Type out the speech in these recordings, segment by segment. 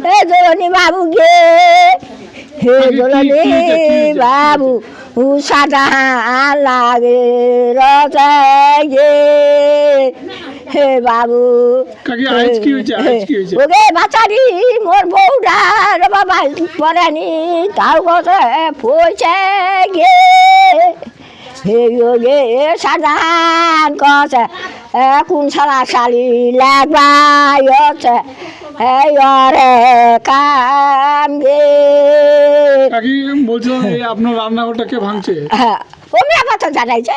হে জননী বাবু গে, হে জননী বাবু শাহজাহান লাগে রসায় গে, হে বাবু ওগে বাচারি মোর বউটা রে বাবা পরানি তাও গছে পয়সা গে, হে গে শাহজাহান কছে কোন সালা শালি লাগবাই হচ্ছে রে কাম গে। কাকি বলছিলাম এই আপনার রান্নাঘরটা কে ভাঙছে? হ্যাঁ ওমরা পাথর জানাইছে,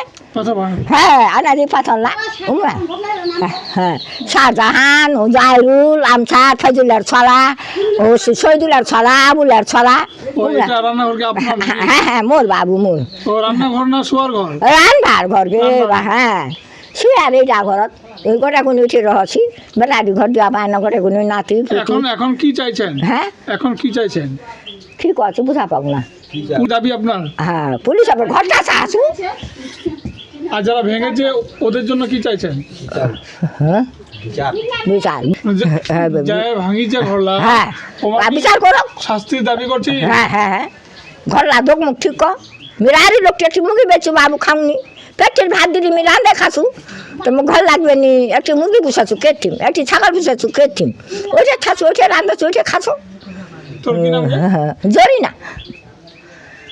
হ্যাঁ আনারি পাথর না ওমরা। হ্যাঁ শাহজাহান ও জাহরুল আমছা ফজুলের ছলা ও শহীদুলের ছলা আবুলের ছলা। হ্যাঁ হ্যাঁ মোর বাবু মোর রান্নাঘর না শোয়ার ঘর? রান্নার ঘর গে। হ্যাঁ শুয়ার এইটা ঘরত এই গোটা কোনো উঠে রহছি বেলারি ঘর দিয়া পায় না গোটা কোনো নাতি। এখন কি চাইছেন? হ্যাঁ এখন কি চাইছেন? ঠিক আছে বুঝা পাবো না। দাবি আপনার? হ্যাঁ পুলিশ আপনার ঘরটা আসু। আর যারা ভেঙেছে ওদের জন্য কি চাইছেন? হ্যাঁ বিচার ভাঙিছে ঘরলা, হ্যাঁ বিচার করো, শাস্তির দাবি করছি। হ্যাঁ হ্যাঁ হ্যাঁ ঘরলা দোক মুখ ঠিক কর মিরারি লোকটা একটি মুখে বেচু বাবু খাওনি পেটের ভাত দিদি মি রান্ধে খাসু তোমার ঘর লাগবে নি একটি মুরগি পুষাছু কেটিম একটি ছাগল পুষাছু কেটিম ওইটা খাসু ওইটা রান্ধেছু ওইটা খাসু। তোর কি নাম? জরি না